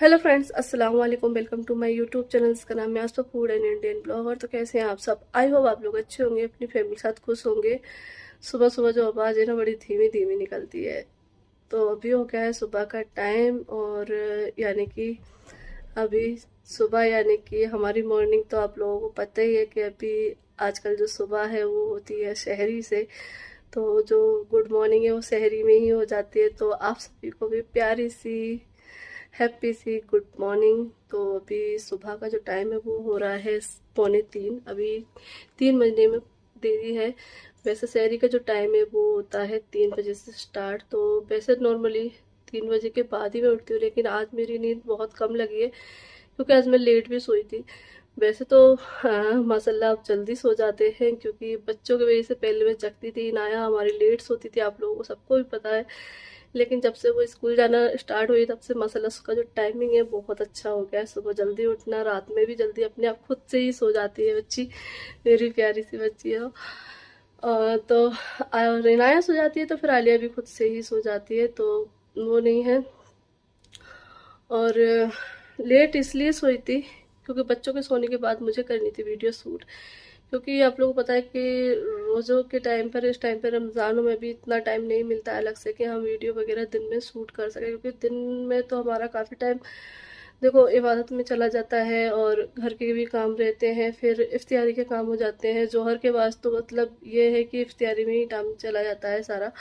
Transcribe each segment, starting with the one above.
Hello friends, अस्सलाम वालेकुम। Welcome to my YouTube channel. इसका नाम है Aastha food and Indian blogger. तो कैसे हैं आप सब? आई होप आप लोग अच्छे होंगे, अपनी फैमिली के साथ खुश होंगे। सुबह सुबह जो आवाज़ है ना, बड़ी धीमी धीमी निकलती है। तो अभी हो गया है सुबह का टाइम, और यानी कि अभी सुबह यानी कि हमारी मॉर्निंग तो आप लोगों को पता ही है कि अभी आजकल जो सुबह है वो होती है शहरी से। तो जो गुड मॉर्निंग है वो शहरी में ही हो जाती है। तो आप सभी को भी प्यारी सी हैप्पी सी गुड मॉर्निंग। तो अभी सुबह का जो टाइम है वो हो रहा है 2:45। अभी 3 बजने में देरी है। वैसे शहरी का जो टाइम है वो होता है 3 बजे से स्टार्ट। तो वैसे नॉर्मली 3 बजे के बाद ही मैं उठती हूँ, लेकिन आज मेरी नींद बहुत कम लगी है क्योंकि आज मैं लेट भी सोई थी। वैसे तो हाँ, माशाल्लाह आप जल्दी सो जाते हैं, क्योंकि बच्चों की वजह से पहले मैं जगती थी। नाया हमारी लेट सोती थी, आप लोगों को सबको भी पता है। लेकिन जब से वो स्कूल जाना स्टार्ट हुई, तब से माशाल्लाह उसका जो टाइमिंग है बहुत अच्छा हो गया है। सुबह जल्दी उठना, रात में भी जल्दी अपने आप खुद से ही सो जाती है बच्ची। मेरी प्यारी सी बच्ची है वो। तो रिनाया सो जाती है तो फिर आलिया भी खुद से ही सो जाती है, तो वो नहीं है। और लेट इसलिए सोई थी क्योंकि बच्चों के सोने के बाद मुझे करनी थी वीडियो शूट। क्योंकि आप लोगों को पता है कि रोज़ों के टाइम पर, इस टाइम पर रमज़ानों में भी इतना टाइम नहीं मिलता है अलग से कि हम वीडियो वगैरह दिन में शूट कर सकें। क्योंकि दिन में तो हमारा काफ़ी टाइम देखो इबादत में चला जाता है, और घर के भी काम रहते हैं, फिर इफ्तियारी के काम हो जाते हैं। जोहर के बाद तो मतलब ये है कि इफ्तियारी में ही टाइम चला जाता है सारा,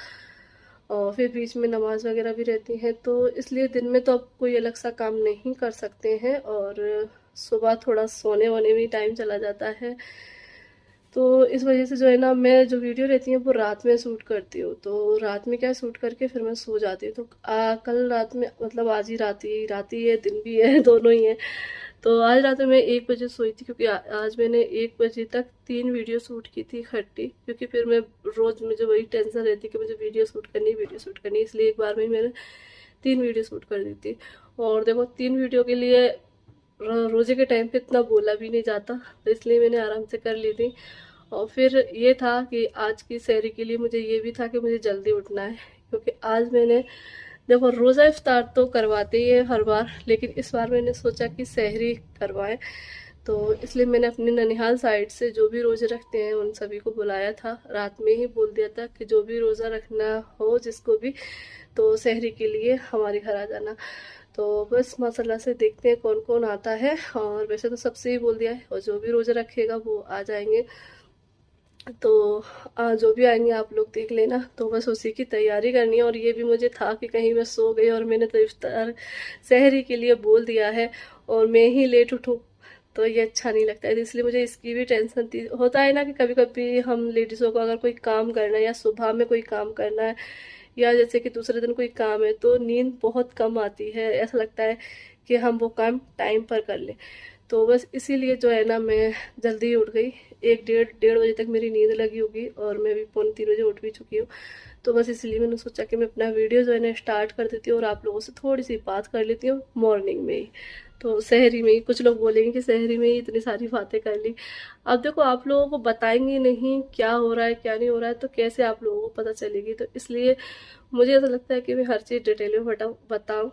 और फिर बीच में नमाज वगैरह भी रहती हैं। तो इसलिए दिन में तो अब कोई अलग सा काम नहीं कर सकते हैं, और सुबह थोड़ा सोने वोने में टाइम चला जाता है। तो इस वजह से जो है ना, मैं जो वीडियो रहती है वो रात में शूट करती हूँ। तो रात में क्या शूट करके फिर मैं सो जाती हूँ। तो कल रात में मतलब आज ही रात ही है, दिन भी है दोनों ही है। तो आज रात में मैं 1 बजे सोई थी, क्योंकि आज मैंने 1 बजे तक 3 वीडियो शूट की थी इकट्ठी। क्योंकि फिर मैं रोज़ मुझे वही टेंशन रहती कि मुझे वीडियो शूट करनी, इसलिए एक बार में ही मैंने 3 वीडियो शूट कर दी थी। और देखो 3 वीडियो के लिए रोजे के टाइम पे इतना बोला भी नहीं जाता, तो इसलिए मैंने आराम से कर ली थी। और फिर ये था कि आज की सहरी के लिए मुझे ये भी था कि मुझे जल्दी उठना है, क्योंकि आज मैंने देखो रोज़ा इफ्तार तो करवाते ही है हर बार, लेकिन इस बार मैंने सोचा कि सहरी करवाएं। तो इसलिए मैंने अपने ननिहाल साइड से जो भी रोज़े रखते हैं उन सभी को बुलाया था। रात में ही बोल दिया था कि जो भी रोज़ा रखना हो जिसको भी, तो सहरी के लिए हमारे घर आ जाना। तो बस माशाल्लाह से देखते हैं कौन कौन आता है। और वैसे तो सबसे ही बोल दिया है, और जो भी रोज़ा रखेगा वो आ जाएंगे। तो जो भी आएंगे आप लोग देख लेना। तो बस उसी की तैयारी करनी है। और ये भी मुझे था कि कहीं मैं सो गई और मैंने तो इफ्तार सहरी के लिए बोल दिया है और मैं ही लेट उठूँ, तो ये अच्छा नहीं लगता है। तो इसलिए मुझे इसकी भी टेंशन थी। होता है ना कि कभी कभी हम लेडीज़ों को अगर कोई काम करना है, या सुबह में कोई काम करना है, या जैसे कि दूसरे दिन कोई काम है, तो नींद बहुत कम आती है। ऐसा लगता है कि हम वो काम टाइम पर कर लें। तो बस इसीलिए जो है ना, मैं जल्दी उठ गई। 1 डेढ़ बजे तक मेरी नींद लगी होगी, और मैं भी 2:45 बजे उठ भी चुकी हूँ। तो बस इसलिए मैंने सोचा कि मैं अपना वीडियो जो है ना स्टार्ट कर देती हूँ, और आप लोगों से थोड़ी सी बात कर लेती हूँ मॉर्निंग में ही। तो शहरी में ही कुछ लोग बोलेंगे कि शहरी में ही इतनी सारी बातें कर ली। अब देखो आप लोगों को बताएंगे नहीं क्या हो रहा है क्या नहीं हो रहा है, तो कैसे आप लोगों को पता चलेगी? तो इसलिए मुझे ऐसा लगता है कि मैं हर चीज़ डिटेल में बताऊँ।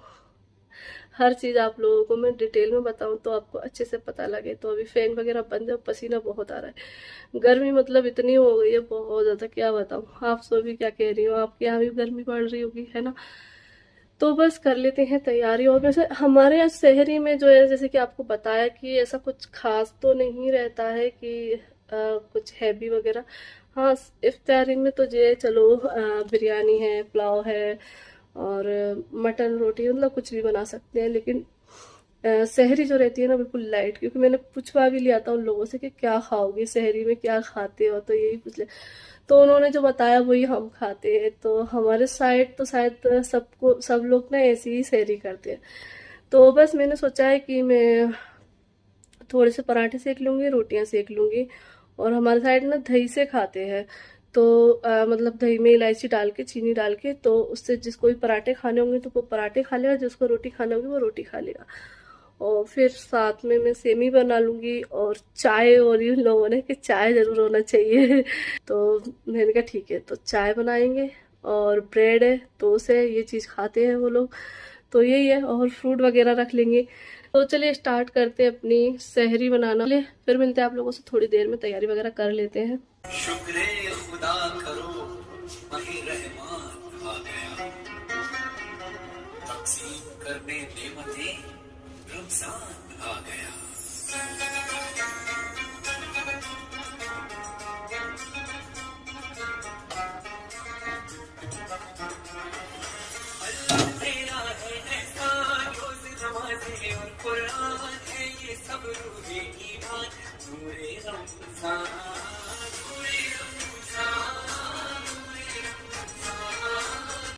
हर चीज़ आप लोगों को मैं डिटेल में बताऊं तो आपको अच्छे से पता लगे। तो अभी फैन वगैरह बंद है, पसीना बहुत आ रहा है। गर्मी मतलब इतनी हो गई है बहुत ज़्यादा, क्या बताऊं। आप सो भी क्या कह रही हो, आपके यहाँ भी गर्मी पड़ रही होगी, है ना? तो बस कर लेते हैं तैयारी। और वैसे हमारे यहाँ शहरी में जो है, जैसे कि आपको बताया कि ऐसा कुछ खास तो नहीं रहता है कि कुछ हैवी वगैरह। हाँ, इफ्तारी में तो ये चलो बिरयानी है, पुलाव है, और मटन रोटी, मतलब कुछ भी बना सकते हैं। लेकिन शहरी जो रहती है ना, बिल्कुल लाइट। क्योंकि मैंने पूछवा भी लिया था उन लोगों से कि क्या खाओगे, शहरी में क्या खाते हो, तो यही पूछ लिया। तो उन्होंने जो बताया वही हम खाते हैं। तो हमारे साइड तो शायद सब लोग ना ऐसी ही शहरी करते हैं। तो बस मैंने सोचा है कि मैं थोड़े से पराठे सेक लूँगी, रोटियां सेक लूँगी। और हमारे साइड ना दही से खाते हैं। तो मतलब दही में इलायची डाल के, चीनी डाल के, तो उससे जिसको भी पराठे खाने होंगे तो वो पराठे खा लेगा, जिसको रोटी खाना होगी वो रोटी खा लेगा। और फिर साथ में मैं सेमी बना लूँगी और चाय। और इन लोगों ने कि चाय ज़रूर होना चाहिए तो मैंने कहा ठीक है, तो चाय बनाएंगे। और ब्रेड है, टोस्ट है, ये चीज़ खाते हैं वो लोग। तो यही है, और फ्रूट वगैरह रख लेंगे। तो चलिए स्टार्ट करते हैं अपनी सहरी बनाना। चलिए फिर मिलते हैं आप लोगों से थोड़ी देर में, तैयारी वगैरह कर लेते हैं। शुक्र खुदा करो वही रहमान आ गया, तकसीम करने नेमतें रमजान आ गया। अल्लाह तेरा है एहसान, रोज़ नमाज़ें और कुरान है ये सब रूहे ईमान, नूरे रमजान।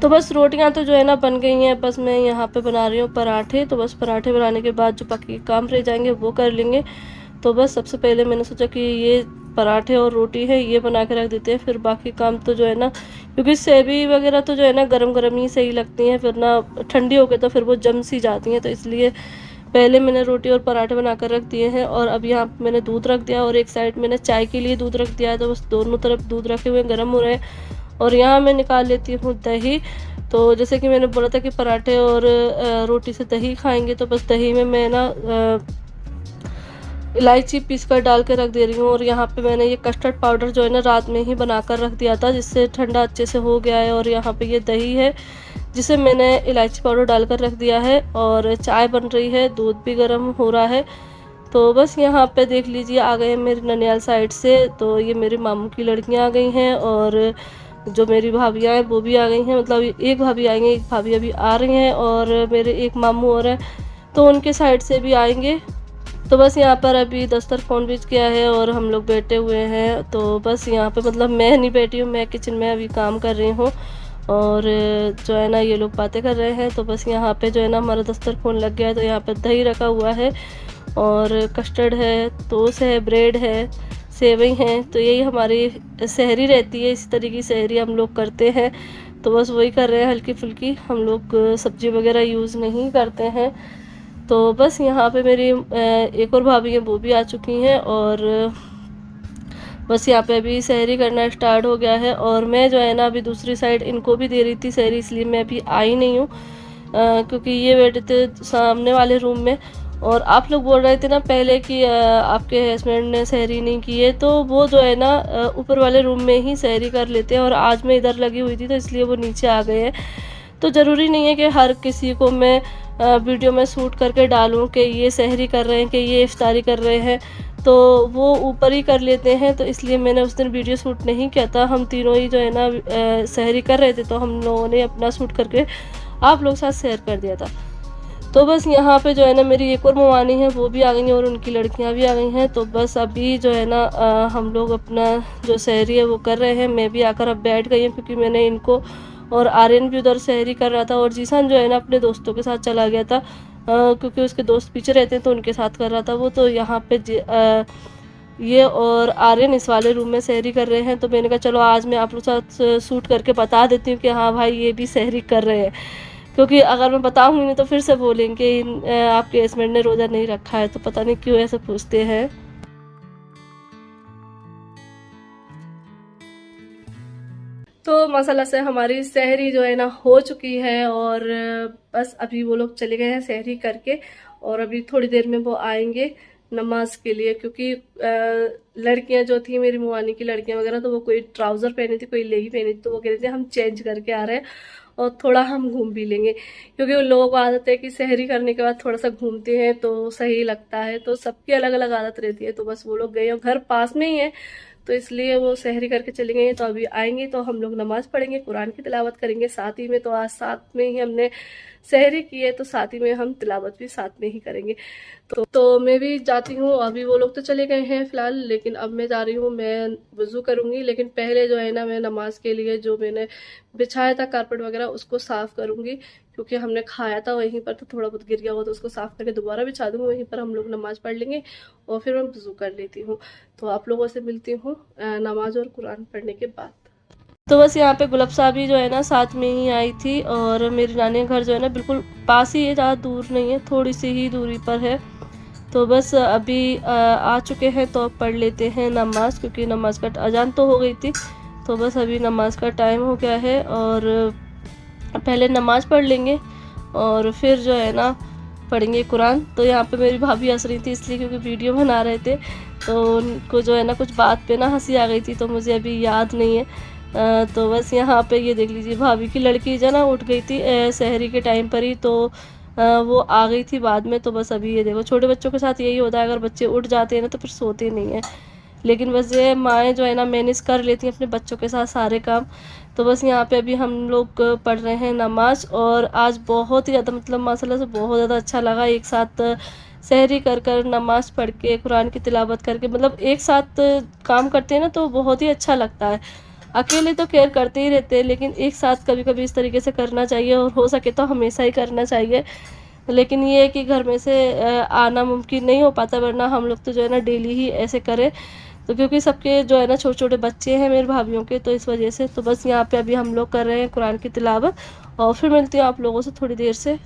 तो बस रोटियां तो जो है ना बन गई हैं, बस मैं यहाँ पे बना रही हूँ पराठे। तो बस पराठे बनाने के बाद जो बाकी काम रह जाएंगे वो कर लेंगे। तो बस सबसे पहले मैंने सोचा कि ये पराठे और रोटी है ये बना के रख देते हैं, फिर बाकी काम तो जो है ना, क्योंकि सेवी वगैरह तो जो है ना गरम गरम ही सही लगती हैं, फिर ना ठंडी हो गई तो फिर वो जम सी जाती हैं। तो इसलिए पहले मैंने रोटी और पराठे बना कर रख दिए हैं। और अब यहाँ पे मैंने दूध रख दिया और एक साइड मैंने चाय के लिए दूध रख दिया है। तो बस दोनों तरफ दूध रखे हुए गर्म हो रहे हैं। और यहाँ मैं निकाल लेती हूँ दही। तो जैसे कि मैंने बोला था कि पराठे और रोटी से दही खाएंगे, तो बस दही में मैं ना इलायची पीस कर डाल के रख दे रही हूँ। और यहाँ पे मैंने ये कस्टर्ड पाउडर जो है ना रात में ही बना कर रख दिया था, जिससे ठंडा अच्छे से हो गया है। और यहाँ पे ये दही है जिसे मैंने इलायची पाउडर डालकर रख दिया है। और चाय बन रही है, दूध भी गर्म हो रहा है। तो बस यहाँ पे देख लीजिए आ गए मेरी ननियाल साइड से। तो ये मेरे मामू की लड़कियाँ आ गई हैं, और जो मेरी भाभियाँ हैं वो भी आ गई हैं। मतलब एक भाभी आएंगे, एक भाभी अभी आ रही हैं, और मेरे एक मामू और हैं तो उनके साइड से भी आएंगे। तो बस यहाँ पर अभी दस्तरखान बिछ गया है और हम लोग बैठे हुए हैं। तो बस यहाँ पे मतलब मैं नहीं बैठी हूँ, मैं किचन में अभी काम कर रही हूँ, और जो है ना ये लोग बातें कर रहे हैं। तो बस यहाँ पे जो है ना हमारा दस्तरखान लग गया है। तो यहाँ पे दही रखा हुआ है, और कस्टर्ड है, टोस्ट है, ब्रेड है, सेवई हैं। तो यही हमारी सहरी रहती है, इसी तरीके की सहरी हम लोग करते हैं। तो बस वही कर रहे हैं हल्की फुल्की, हम लोग सब्जी वगैरह यूज़ नहीं करते हैं। तो बस यहाँ पे मेरी एक और भाभी है वो भी आ चुकी हैं, और बस यहाँ पे अभी सहरी करना स्टार्ट हो गया है। और मैं जो है ना अभी दूसरी साइड इनको भी दे रही थी सहरी, इसलिए मैं अभी आई नहीं हूँ, क्योंकि ये बैठे थे सामने वाले रूम में। और आप लोग बोल रहे थे ना पहले कि आपके हस्बैंड ने सहरी नहीं की है, तो वो जो है ना ऊपर वाले रूम में ही सहरी कर लेते हैं। और आज मैं इधर लगी हुई थी तो इसलिए वो नीचे आ गए हैं। तो ज़रूरी नहीं है कि हर किसी को मैं वीडियो में शूट करके डालूं कि ये सहरी कर रहे हैं, कि ये इफ्तारी कर रहे हैं, तो वो ऊपर ही कर लेते हैं। तो इसलिए मैंने उस दिन वीडियो शूट नहीं किया था। हम तीनों ही जो है ना सहरी कर रहे थे, तो हम लोगों ने अपना शूट करके आप लोग साथ शेयर कर दिया था। तो बस यहाँ पे जो है ना मेरी एक और मवानी है वो भी आ गई हैं, और उनकी लड़कियाँ भी आ गई हैं। तो बस अभी जो है ना हम लोग अपना जो सहरी है वो कर रहे हैं। मैं भी आकर अब बैठ गई हूँ, क्योंकि मैंने इनको, और आर्यन भी उधर सहरी कर रहा था, और जीसान जो है ना अपने दोस्तों के साथ चला गया था, क्योंकि उसके दोस्त पीछे रहते हैं तो उनके साथ कर रहा था वो। तो यहाँ पे ये और आर्यन इस वाले रूम में सहरी कर रहे हैं। तो मैंने कहा चलो आज मैं आप लोग साथ शूट करके बता देती हूँ कि हाँ भाई ये भी सहरी कर रहे हैं, क्योंकि अगर मैं बताऊँगी नहीं तो फिर से बोलेंगे आपके हस्बैंड ने रोज़ा नहीं रखा है। तो पता नहीं क्यों ऐसे पूछते हैं। तो माशाल्लाह से हमारी सहरी जो है ना हो चुकी है, और बस अभी वो लोग चले गए हैं सहरी करके, और अभी थोड़ी देर में वो आएंगे नमाज के लिए। क्योंकि लड़कियां जो थी मेरी मुआनी की लड़कियां वगैरह, तो वो कोई ट्राउज़र पहनी थी, कोई लेगी पहनी थी, तो वो कह रहे थे हम चेंज करके आ रहे हैं और थोड़ा हम घूम भी लेंगे, क्योंकि उन लोगों को आदत है कि सहरी करने के बाद थोड़ा सा घूमते हैं तो सही लगता है। तो सबकी अलग अलग आदत रहती है। तो बस वो लोग गए और घर पास में ही है, तो इसलिए वो सहरी करके चले गए। तो अभी आएंगे तो हम लोग नमाज पढ़ेंगे, कुरान की तिलावत करेंगे साथ ही में। तो आज साथ में ही हमने सहरी की है, तो साथ ही में हम तिलावत भी साथ में ही करेंगे। तो मैं भी जाती हूँ। अभी वो लोग तो चले गए हैं फिलहाल, लेकिन अब मैं जा रही हूँ, मैं वज़ू करूँगी। लेकिन पहले जो है ना मैं नमाज के लिए जो मैंने बिछाया था कारपेट वगैरह उसको साफ़ करूँगी, क्योंकि हमने खाया था वहीं पर, तो थोड़ा बहुत गिर गया हुआ, तो उसको साफ़ करके दोबारा बिछा दूँगी। वहीं पर हम लोग नमाज़ पढ़ लेंगे और फिर मैं वज़ू कर लेती हूँ। तो आप लोगों से मिलती हूँ नमाज और कुरान पढ़ने के बाद। तो बस यहाँ पे गुलाब साहब भी जो है ना साथ में ही आई थी, और मेरी नानी का घर जो है ना बिल्कुल पास ही है, ज़्यादा दूर नहीं है, थोड़ी सी ही दूरी पर है। तो बस अभी आ चुके हैं, तो अब पढ़ लेते हैं नमाज, क्योंकि नमाज का अजान तो हो गई थी। तो बस अभी नमाज का टाइम हो गया है, और पहले नमाज पढ़ लेंगे और फिर जो है ना पढ़ेंगे कुरान। तो यहाँ पे मेरी भाभी हंस रही थी इसलिए क्योंकि वीडियो बना रहे थे, तो उनको जो है ना कुछ बात पे ना हंसी आ गई थी, तो मुझे अभी याद नहीं है। तो बस यहाँ पे ये देख लीजिए, भाभी की लड़की जो ना उठ गई थी सहरी के टाइम पर ही, तो वो आ गई थी बाद में। तो बस अभी ये देखो, छोटे बच्चों के साथ यही होता है, अगर बच्चे उठ जाते हैं ना तो फिर सोते नहीं हैं। लेकिन बस ये माएँ जो है ना मैनेज कर लेती हैं अपने बच्चों के साथ सारे काम। तो बस यहाँ पे अभी हम लोग पढ़ रहे हैं नमाज, और आज बहुत ही ज़्यादा मतलब माशाल्लाह से बहुत ज़्यादा अच्छा लगा एक साथ सहरी कर कर नमाज पढ़ के कुरान की तिलावत करके, मतलब एक साथ काम करते हैं ना तो बहुत ही अच्छा लगता है। अकेले तो खैर करते ही रहते हैं, लेकिन एक साथ कभी कभी इस तरीके से करना चाहिए, और हो सके तो हमेशा ही करना चाहिए। लेकिन ये है कि घर में से आना मुमकिन नहीं हो पाता, वरना हम लोग तो जो है ना डेली ही ऐसे करें। तो क्योंकि सबके जो है ना छोटे छोटे बच्चे हैं मेरे भाभीयों के, तो इस वजह से तो बस यहाँ पे अभी हम लोग कर रहे हैं कुरान की तिलावत, और फिर मिलती हूँ आप लोगों से थोड़ी देर से।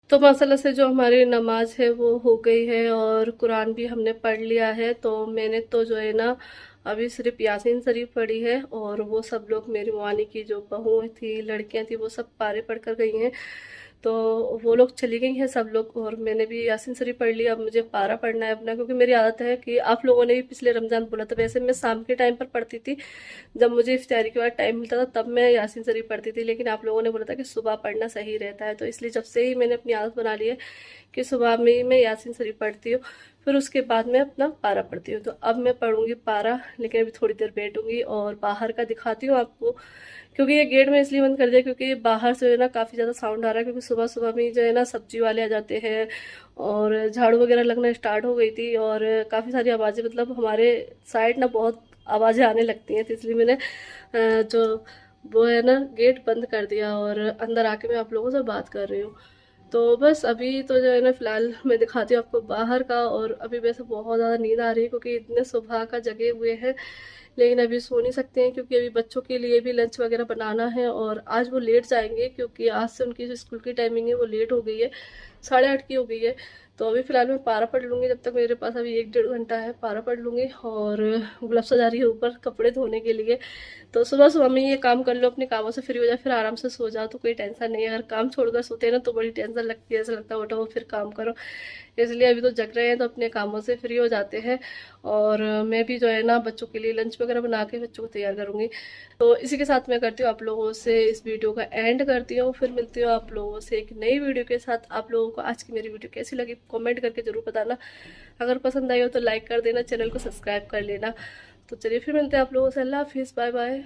तो माशाल्लाह से जो हमारी नमाज है वो हो गई है, और कुरान भी हमने पढ़ लिया है। तो मैंने तो जो है ना अभी सिर्फ यासीन शरीफ पढ़ी है, और वो सब लोग मेरी मवानी की जो बहू थी, लड़कियां थी, वो सब पारे पढ़ कर गई हैं। तो वो लोग चली गई हैं सब लोग, और मैंने भी यासीन शरीफ पढ़ लिया। अब मुझे पारा पढ़ना है अपना, क्योंकि मेरी आदत है कि आप लोगों ने भी पिछले रमज़ान बोला था, वैसे मैं शाम के टाइम पर पढ़ती थी, जब मुझे इफ्तारी के बाद टाइम मिलता था तब मैं यासीन शरीफ पढ़ती थी। लेकिन आप लोगों ने बोला था कि सुबह पढ़ना सही रहता है, तो इसलिए जब से ही मैंने अपनी आदत बना ली है कि सुबह में ही मैं यासीन शरीफ पढ़ती हूँ, फिर उसके बाद मैं अपना पारा पढ़ती हूँ। तो अब मैं पढ़ूंगी पारा, लेकिन अभी थोड़ी देर बैठूंगी और बाहर का दिखाती हूँ आपको। क्योंकि ये गेट में इसलिए बंद कर दिया क्योंकि बाहर से जो है ना काफ़ी ज़्यादा साउंड आ रहा है, क्योंकि सुबह सुबह में जो है ना सब्जी वाले आ जाते हैं, और झाड़ू वगैरह लगना स्टार्ट हो गई थी, और काफ़ी सारी आवाज़ें, मतलब हमारे साइड ना बहुत आवाज़ें आने लगती हैं। तो इसलिए मैंने जो वो है ना गेट बंद कर दिया, और अंदर आके मैं आप लोगों से बात कर रही हूँ। तो बस अभी तो जो है ना फिलहाल मैं दिखाती हूँ आपको बाहर का। और अभी वैसे बहुत ज़्यादा नींद आ रही है क्योंकि इतने सुबह का जगे हुए हैं, लेकिन अभी सो नहीं सकते हैं क्योंकि अभी बच्चों के लिए भी लंच वगैरह बनाना है, और आज वो लेट जाएंगे क्योंकि आज से उनकी जो स्कूल की टाइमिंग है वो लेट हो गई है, 8:30 की हो गई है। तो अभी फ़िलहाल मैं पारा पढ़ लूँगी, जब तक मेरे पास अभी 1-1.5 घंटा है, पारा पढ़ लूँगी। और ग्लव्स जा रही है ऊपर कपड़े धोने के लिए। तो सुबह सुबह में ये काम कर लो, अपने कामों से फ्री हो जाए, फिर आराम से सो जाओ तो कोई टेंशन नहीं है। अगर काम छोड़कर सोते हैं ना तो बड़ी टेंशन लगती है, ऐसा लगता है उठो फिर काम करो। इसलिए अभी तो जग रहे हैं तो अपने कामों से फ्री हो जाते हैं। और मैं भी जो है ना बच्चों के लिए लंच वगैरह बना के बच्चों को तैयार करूँगी। तो इसी के साथ मैं करती हूँ आप लोगों से इस वीडियो का एंड करती हूँ, फिर मिलती हूँ आप लोगों से एक नई वीडियो के साथ। आप लोगों को आज की मेरी वीडियो कैसी लगी कमेंट करके ज़रूर बताना। अगर पसंद आई हो तो लाइक कर देना, चैनल को सब्सक्राइब कर लेना। तो चलिए फिर मिलते हैं आप लोगों से। अल्लाह हाफिज़, बाय बाय।